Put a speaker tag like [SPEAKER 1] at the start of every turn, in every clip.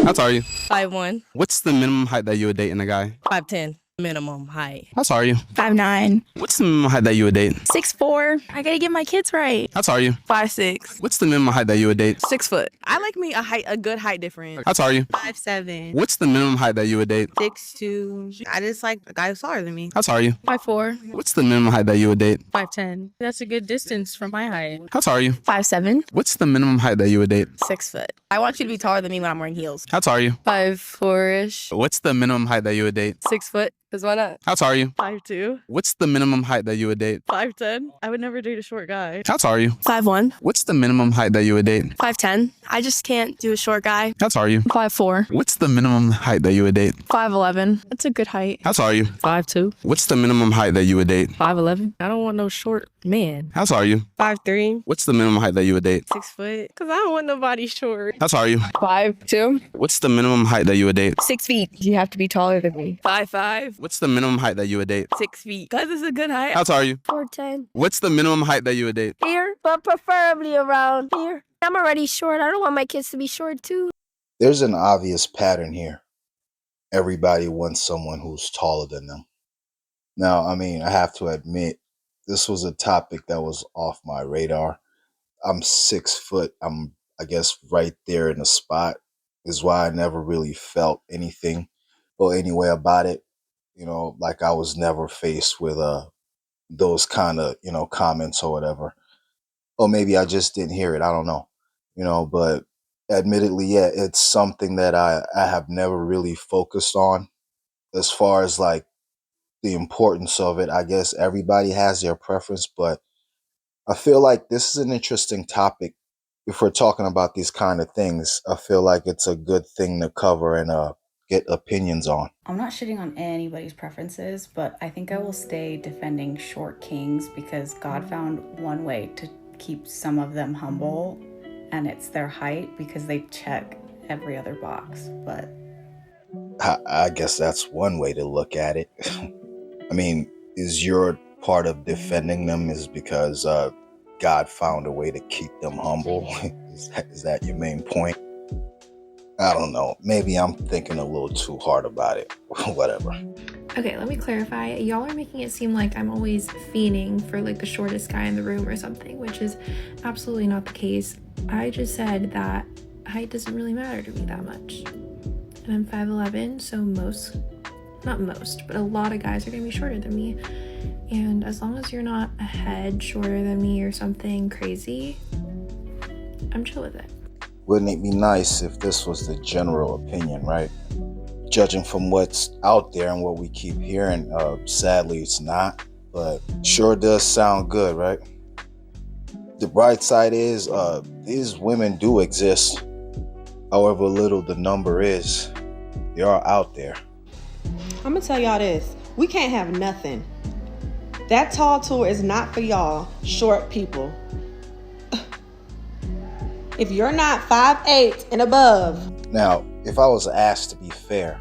[SPEAKER 1] How tall are you?
[SPEAKER 2] 5'1".
[SPEAKER 1] What's the minimum height that you would date in a guy?
[SPEAKER 2] 5'10". Minimum height.
[SPEAKER 1] How tall are you?
[SPEAKER 3] 5'9".
[SPEAKER 1] What's the minimum height that you would date?
[SPEAKER 3] 6'4". I gotta get my kids right.
[SPEAKER 1] How tall are you?
[SPEAKER 2] 5'6".
[SPEAKER 1] What's the minimum height that you would date?
[SPEAKER 2] 6 foot. I like me a good height difference.
[SPEAKER 1] How tall are you?
[SPEAKER 4] 5'7".
[SPEAKER 1] What's the minimum height that you would date?
[SPEAKER 4] 6'2". I just like a guy who's taller than me.
[SPEAKER 1] How tall are you?
[SPEAKER 3] 5'4".
[SPEAKER 1] What's the minimum height that you would date?
[SPEAKER 3] 5'10". That's a good distance from my height.
[SPEAKER 1] How tall are you?
[SPEAKER 3] 5'7".
[SPEAKER 1] What's the minimum height that you would date?
[SPEAKER 2] 6 foot. I want you to be taller than me when I'm wearing heels.
[SPEAKER 1] How tall are you?
[SPEAKER 2] 5'4"-ish.
[SPEAKER 1] What's the minimum height that you would date?
[SPEAKER 2] 6 foot. Cause why not?
[SPEAKER 1] How tall are you?
[SPEAKER 2] 5'2".
[SPEAKER 1] What's the minimum height that you would date?
[SPEAKER 2] 5'10". I would never date a short guy.
[SPEAKER 1] How tall are you?
[SPEAKER 2] 5'1".
[SPEAKER 1] What's the minimum height that you would date?
[SPEAKER 2] 5'10". I just can't do a short guy.
[SPEAKER 1] How tall are you?
[SPEAKER 3] 5'4".
[SPEAKER 1] What's the minimum height that you would date?
[SPEAKER 3] 5'11". That's a good height.
[SPEAKER 1] How tall are you?
[SPEAKER 2] 5'2".
[SPEAKER 1] What's the minimum height that you would date?
[SPEAKER 2] 5'11". I don't want no short man.
[SPEAKER 1] How tall are you?
[SPEAKER 4] 5'3".
[SPEAKER 1] What's the minimum height that you would date?
[SPEAKER 2] 6 foot. Cause I don't want nobody short.
[SPEAKER 1] How tall are you?
[SPEAKER 2] 5'2".
[SPEAKER 1] What's the minimum height that you would date?
[SPEAKER 2] 6 feet. You have to be taller than me. 5'5".
[SPEAKER 1] What's the minimum height that you would date?
[SPEAKER 2] 6 feet. Cause it's a good height.
[SPEAKER 1] How tall are you?
[SPEAKER 3] 4'10".
[SPEAKER 1] What's the minimum height that you would date?
[SPEAKER 3] Here, but preferably around here. I'm already short. I don't want my kids to be short too.
[SPEAKER 5] There's an obvious pattern here. Everybody wants someone who's taller than them. Now, I mean, I have to admit, this was a topic that was off my radar. I'm 6 foot. I guess, right there in the spot is why I never really felt anything or any way about it. Like I was never faced with those kind of, comments or whatever. Or maybe I just didn't hear it. I don't know. But admittedly, yeah, it's something that I have never really focused on as far as like the importance of it. I guess everybody has their preference, but I feel like this is an interesting topic. If we're talking about these kind of things, I feel like it's a good thing to cover and get opinions on.
[SPEAKER 6] I'm not shitting on anybody's preferences, but I think I will stay defending short kings because God found one way to keep some of them humble, and it's their height because they check every other box. But
[SPEAKER 5] I guess that's one way to look at it. I mean, is your part of defending them is because God found a way to keep them humble? Is that your main point? I don't know. Maybe I'm thinking a little too hard about it. Whatever.
[SPEAKER 7] Okay, let me clarify. Y'all are making it seem like I'm always fiending for like the shortest guy in the room or something, which is absolutely not the case. I just said that height doesn't really matter to me that much. And I'm 5'11", so not most, but a lot of guys are gonna be shorter than me. And as long as you're not a head shorter than me or something crazy, I'm chill with it.
[SPEAKER 5] Wouldn't it be nice if this was the general opinion, right? Judging from what's out there and what we keep hearing, sadly it's not, but sure does sound good, right? The bright side is these women do exist. However little the number is, they are out there.
[SPEAKER 4] I'm gonna tell y'all this. We can't have nothing. That tall tour is not for y'all short people. If you're not 5'8" and above.
[SPEAKER 5] Now, if I was asked to be fair,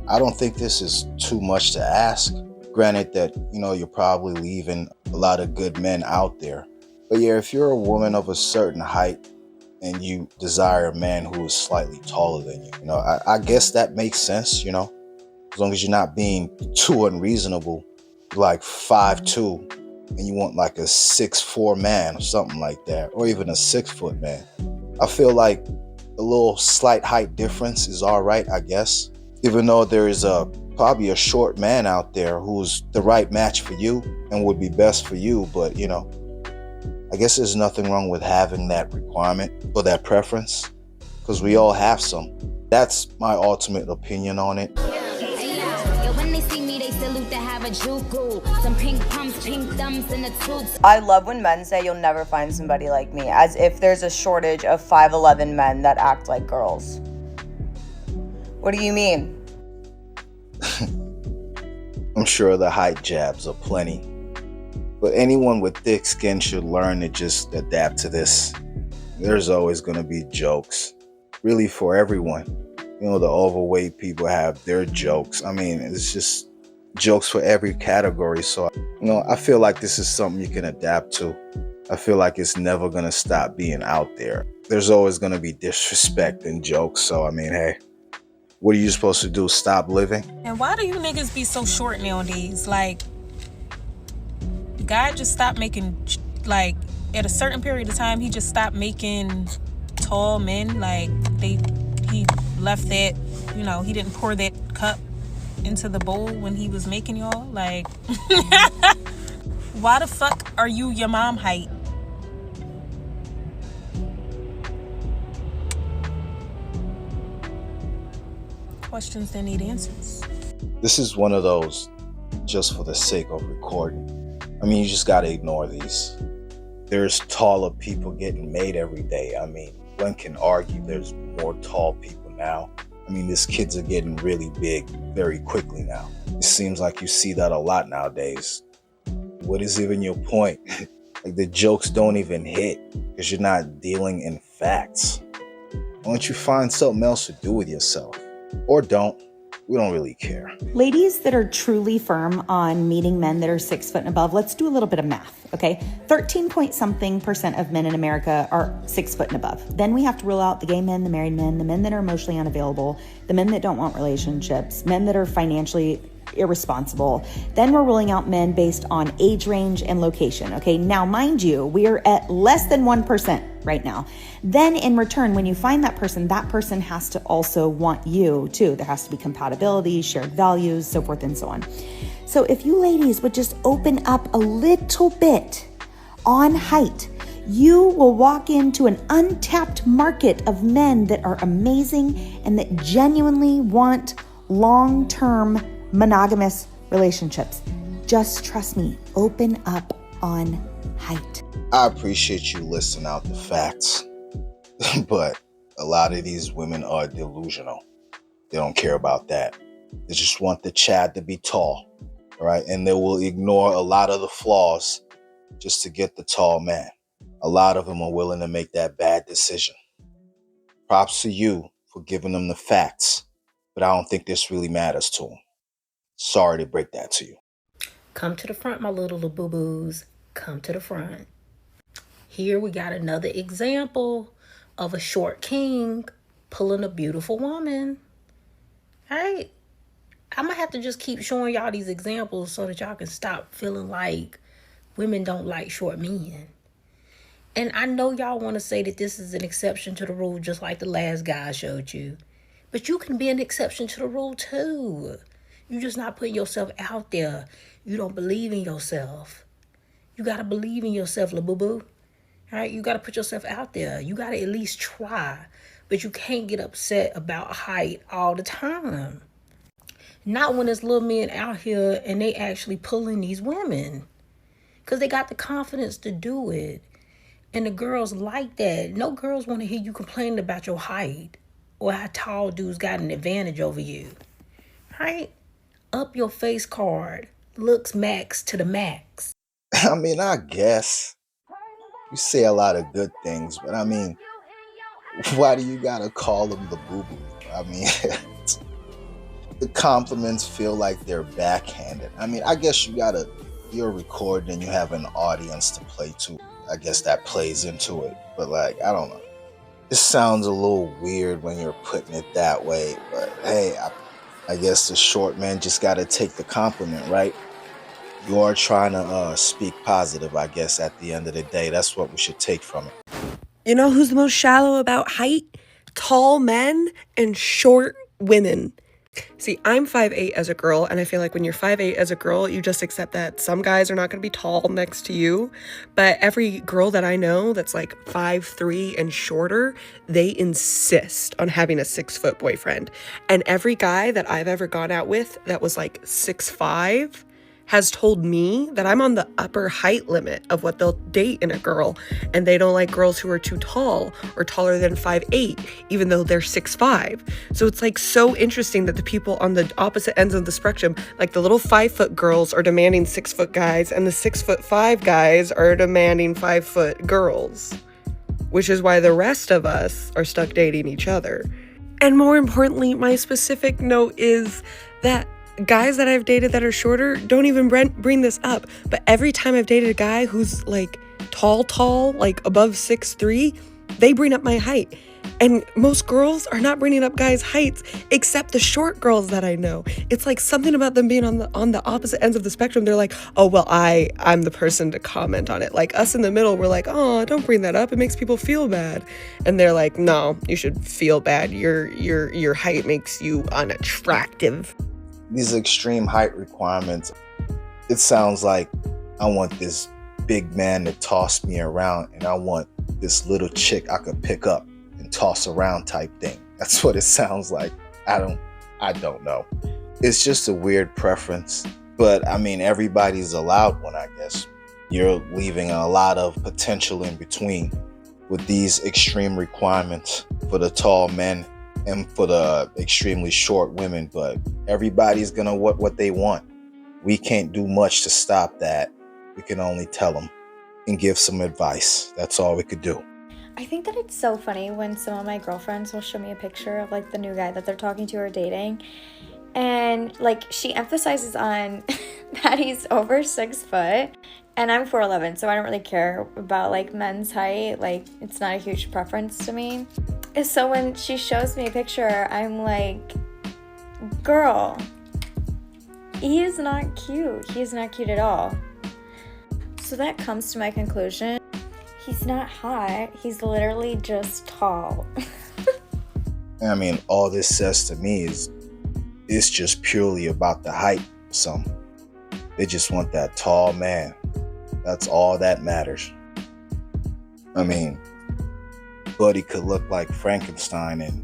[SPEAKER 5] I don't think this is too much to ask. Granted that, you're probably leaving a lot of good men out there. But yeah, if you're a woman of a certain height and you desire a man who is slightly taller than you, I guess that makes sense, as long as you're not being too unreasonable, like 5'2", and you want like a 6'4" man or something like that, or even a 6 foot man. I feel like a little slight height difference is all right, I guess. Even though there is probably a short man out there who's the right match for you and would be best for you, but I guess there's nothing wrong with having that requirement or that preference, because we all have some. That's my ultimate opinion on it.
[SPEAKER 8] I love when men say you'll never find somebody like me, as if there's a shortage of 5'11" men that act like girls. What do you mean?
[SPEAKER 5] I'm sure the height jabs are plenty, but anyone with thick skin should learn to just adapt to this. There's always going to be jokes, really, for everyone. The overweight people have their jokes. I mean, it's just jokes for every category. So, I feel like this is something you can adapt to. I feel like it's never going to stop being out there. there's always going to be disrespect and jokes. So, I mean, hey, what are you supposed to do? Stop living?
[SPEAKER 9] And why do you niggas be so short nowadays? Like, God just stopped making, like, at a certain period of time, he just stopped making tall men. Like, he left that, you know, he didn't pour that cup into the bowl when he was making y'all. Like, why the fuck are you your mom height? Questions that need answers.
[SPEAKER 5] This is one of those just for the sake of recording. I mean, you just got to ignore these. There's taller people getting made every day. I mean, one can argue there's more tall people now. I mean, these kids are getting really big very quickly now. It seems like you see that a lot nowadays. What is even your point? Like, the jokes don't even hit because you're not dealing in facts. Why don't you find something else to do with yourself? Or don't. We don't really care.
[SPEAKER 10] Ladies that are truly firm on meeting men that are 6 foot and above, let's do a little bit of math, okay? 13% of men in America are 6 foot and above. Then we have to rule out the gay men, the married men, the men that are emotionally unavailable, the men that don't want relationships, men that are financially irresponsible. Then we're ruling out men based on age range and location, okay? Now, mind you, we are at less than 1% right now. Then in return, when you find that person has to also want you too. There has to be compatibility, shared values, so forth and so on. So if you ladies would just open up a little bit on height, you will walk into an untapped market of men that are amazing and that genuinely want long-term monogamous relationships. Just trust me, open up on height.
[SPEAKER 5] I appreciate you listing out the facts, but a lot of these women are delusional. They don't care about that. They just want the Chad to be tall, right? And they will ignore a lot of the flaws just to get the tall man. A lot of them are willing to make that bad decision. Props to you for giving them the facts, but I don't think this really matters to them. Sorry to break that to you.
[SPEAKER 11] Come to the front, my little boo-boos. Come to the front. Here we got another example of a short king pulling a beautiful woman. All right. I'm going to have to just keep showing y'all these examples so that y'all can stop feeling like women don't like short men. And I know y'all want to say that this is an exception to the rule just like the last guy I showed you. But you can be an exception to the rule too. You're just not putting yourself out there. You don't believe in yourself. You got to believe in yourself, little boo-boo. All right? You got to put yourself out there. You got to at least try. But you can't get upset about height all the time. Not when there's little men out here and they actually pulling these women. Because they got the confidence to do it. And the girls like that. No girls want to hear you complaining about your height or how tall dudes got an advantage over you. Right? Up your face card. Looks max to the max.
[SPEAKER 5] I mean, I guess you say a lot of good things, but I mean, why do you gotta call them the boo-boo? I mean, the compliments feel like they're backhanded. I mean, I guess you're recording and you have an audience to play to. I guess that plays into it. But like, I don't know. This sounds a little weird when you're putting it that way. But hey, I guess the short man just gotta take the compliment, right? You are trying to speak positive, I guess, at the end of the day. That's what we should take from it.
[SPEAKER 2] You know who's the most shallow about height? Tall men and short women. See, I'm 5'8" as a girl, and I feel like when you're 5'8" as a girl, you just accept that some guys are not going to be tall next to you. But every girl that I know that's like 5'3" and shorter, they insist on having a 6-foot boyfriend. And every guy that I've ever gone out with that was like 6'5" has told me that I'm on the upper height limit of what they'll date in a girl, and they don't like girls who are too tall or taller than 5'8", even though they're 6'5". So it's like so interesting that the people on the opposite ends of the spectrum, like the little 5-foot girls are demanding 6-foot guys, and the 6'5" guys are demanding 5-foot girls, which is why the rest of us are stuck dating each other. And more importantly, my specific note is that guys that I've dated that are shorter don't even bring this up, but every time I've dated a guy who's like tall, like above 6'3", they bring up my height. And most girls are not bringing up guys' heights except the short girls that I know. It's like something about them being on the opposite ends of the spectrum. They're like, oh, well, I'm the person to comment on it. Like us in the middle, we're like, oh, don't bring that up. It makes people feel bad. And they're like, no, you should feel bad. Your height makes you unattractive.
[SPEAKER 5] These extreme height requirements, it sounds like I want this big man to toss me around, and I want this little chick I could pick up and toss around type thing. That's what it sounds like. I don't know. It's just a weird preference. But I mean, everybody's allowed one, I guess. You're leaving a lot of potential in between with these extreme requirements for the tall men and for the extremely short women. But everybody's gonna want what they want. We can't do much to stop that. We can only tell them and give some advice. That's all we could do.
[SPEAKER 12] I think that it's so funny when some of my girlfriends will show me a picture of like the new guy that they're talking to or dating, and like she emphasizes on that he's over 6 foot and I'm 4'11", so I don't really care about like men's height. Like it's not a huge preference to me. So when she shows me a picture, I'm like, girl, he is not cute. He is not cute at all. So that comes to my conclusion. He's not hot. He's literally just tall.
[SPEAKER 5] I mean, all this says to me is it's just purely about the height. Some they just want that tall man. That's all that matters. I mean, Buddy could look like Frankenstein, and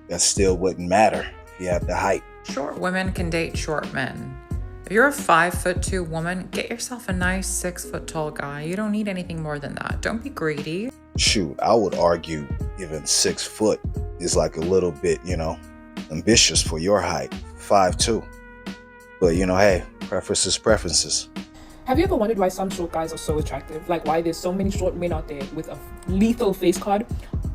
[SPEAKER 5] that still wouldn't matter if he had the height.
[SPEAKER 13] Short women can date short men. If you're a 5'2" woman, get yourself a nice 6 foot tall guy. You don't need anything more than that. Don't be greedy.
[SPEAKER 5] Shoot, I would argue even 6 foot is like a little bit, ambitious for your height, 5'2". But hey, preferences.
[SPEAKER 14] Have you ever wondered why some short guys are so attractive? Like why there's so many short men out there with a lethal face card?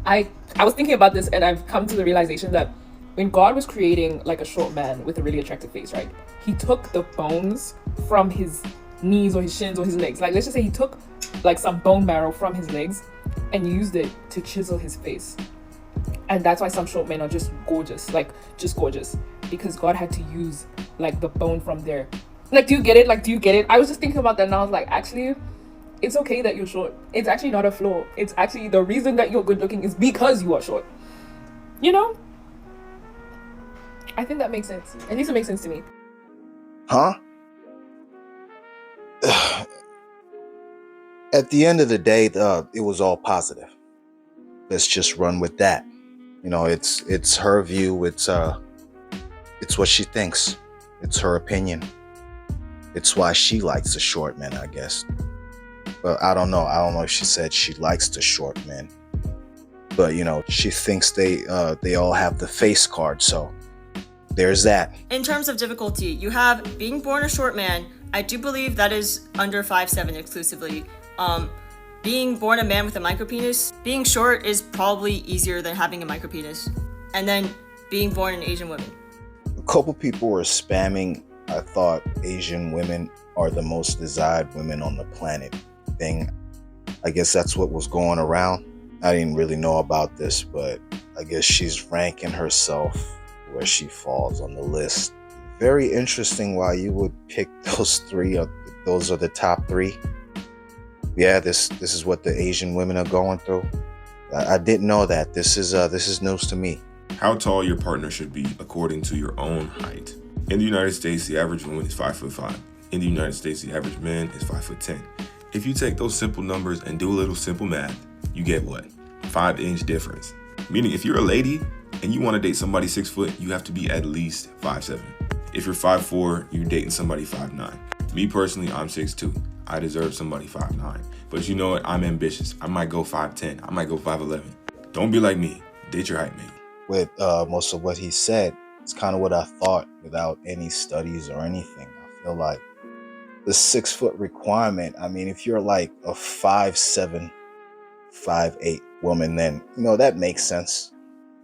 [SPEAKER 14] I was thinking about this, and I've come to the realization that when God was creating like a short man with a really attractive face, right? He took the bones from his knees or his shins or his legs. Like let's just say he took like some bone marrow from his legs and used it to chisel his face. And that's why some short men are just gorgeous, because God had to use like the bone from there. Like, do you get it? I was just thinking about that, and I was like, actually, it's okay that you're short. It's actually not a flaw. It's actually the reason that you're good looking is because you are short. I think that makes sense. It needs to make sense to me.
[SPEAKER 5] Huh? At the end of the day, it was all positive. Let's just run with that. It's her view. It's what she thinks. It's her opinion. It's why she likes the short men, I guess. But I don't know. I don't know if she said she likes the short men. But she thinks they all have the face card. So there's that.
[SPEAKER 15] In terms of difficulty, you have being born a short man. I do believe that is under 5'7" exclusively. Being born a man with a micropenis, being short is probably easier than having a micropenis. And then being born an Asian woman.
[SPEAKER 5] A couple people were spamming, I thought Asian women are the most desired women on the planet thing. I guess that's what was going around. I didn't really know about this, but I guess she's ranking herself where she falls on the list. Very interesting why you would pick those three. Those are the top 3. Yeah, this is what the Asian women are going through. I didn't know that. This is news to me.
[SPEAKER 16] How tall your partner should be according to your own height. In the United States, the average woman is 5'5". In the United States, the average man is 5'10". If you take those simple numbers and do a little simple math, you get what? 5-inch difference. Meaning if you're a lady and you want to date somebody 6 foot, you have to be at least 5'7". If you're 5'4", you're dating somebody 5'9". Me personally, I'm 6'2". I deserve somebody 5'9". But you know what? I'm ambitious. I might go 5'10". I might go 5'11". Don't be like me. Date your height mate.
[SPEAKER 5] With most of what he said, it's kind of what I thought without any studies or anything. I feel like the 6 foot requirement, I mean, if you're like a 5'7", 5'8" woman, then, that makes sense.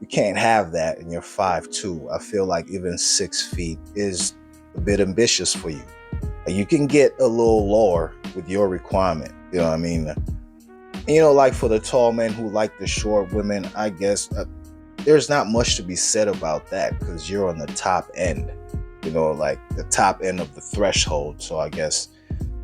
[SPEAKER 5] You can't have that and you're 5'2". I feel like even 6 feet is a bit ambitious for you. You can get a little lower with your requirement. You know what I mean? You know, like for the tall men who like the short women, I guess there's not much to be said about that because you're on the top end, you know, like the top end of the threshold. So I guess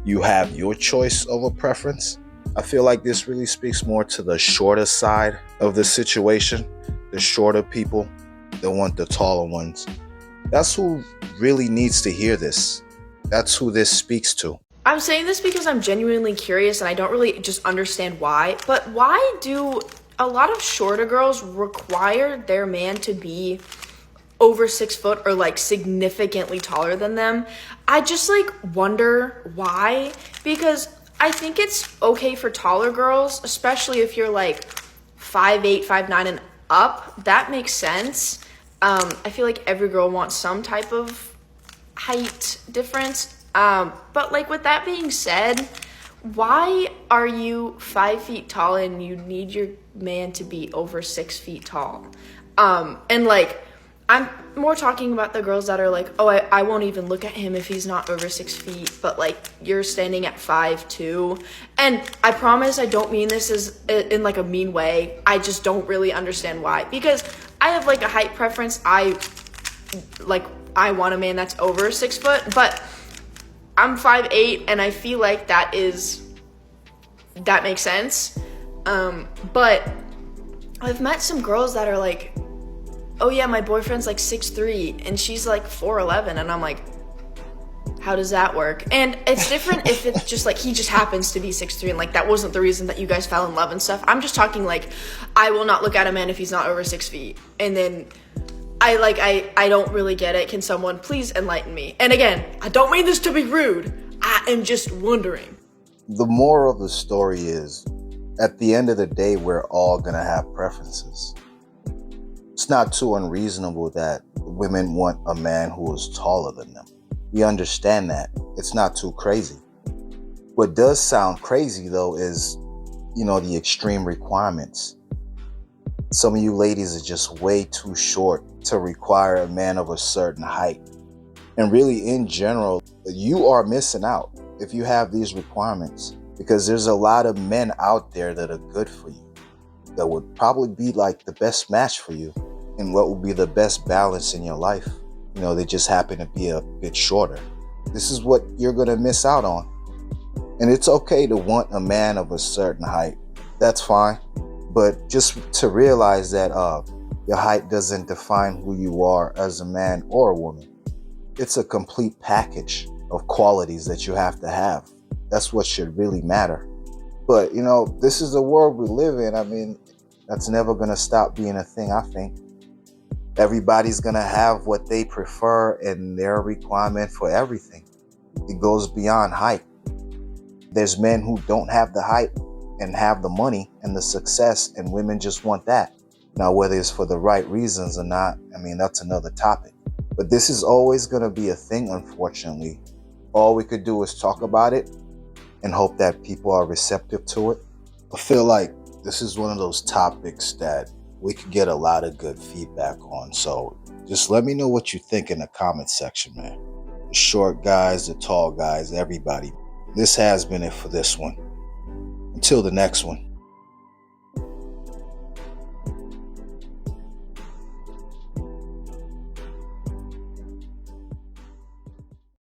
[SPEAKER 5] you have your choice of a preference. I feel like this really speaks more to the shorter side of the situation. The shorter people that want the taller ones. That's who really needs to hear this. That's who this speaks to.
[SPEAKER 2] I'm saying this because I'm genuinely curious and I don't really just understand why, but why do a lot of shorter girls require their man to be over 6 foot or like significantly taller than them? I just like wonder why, because I think it's okay for taller girls, especially if you're like 5'8", 5'9", and up. That makes sense. I feel like every girl wants some type of height difference. But like with that being said, why are you 5 feet tall and you need your man to be over 6 feet tall? And like, I'm more talking about the girls that are like, oh, I won't even look at him if he's not over 6 feet, but like you're standing at 5'2". And I promise I don't mean this as in like a mean way. I just don't really understand why, because I have like a height preference. I want a man that's over 6 foot, but I'm 5'8", and I feel like that makes sense. But I've met some girls that are like, oh yeah, my boyfriend's like 6'3", and she's like 4'11", and I'm like, how does that work? And it's different if it's just like he just happens to be 6'3", and like that wasn't the reason that you guys fell in love and stuff. I'm just talking like, I will not look at a man if he's not over 6 feet. And then I don't really get it. Can someone please enlighten me? And again, I don't mean this to be rude. I am just wondering.
[SPEAKER 5] The moral of the story is, at the end of the day, we're all going to have preferences. It's not too unreasonable that women want a man who is taller than them. We understand that. It's not too crazy. What does sound crazy, though, is, you know, the extreme requirements. Some of you ladies are just way too short to require a man of a certain height. And really, in general, you are missing out if you have these requirements, because there's a lot of men out there that are good for you, that would probably be like the best match for you and what would be the best balance in your life. You know, they just happen to be a bit shorter. This is what you're going to miss out on. And it's okay to want a man of a certain height. That's fine. But just to realize that your height doesn't define who you are as a man or a woman. It's a complete package of qualities that you have to have. That's what should really matter. But, you know, this is the world we live in. I mean, that's never going to stop being a thing, I think. Everybody's going to have what they prefer and their requirement for everything. It goes beyond height. There's men who don't have the height and have the money and the success, and women just want that. Now, whether it's for the right reasons or not, I mean, that's another topic. But this is always going to be a thing, unfortunately. All we could do is talk about it and hope that people are receptive to it. I feel like this is one of those topics that we could get a lot of good feedback on. So just let me know what you think in the comment section, man. The short guys, the tall guys, everybody. This has been it for this one. Until the next one.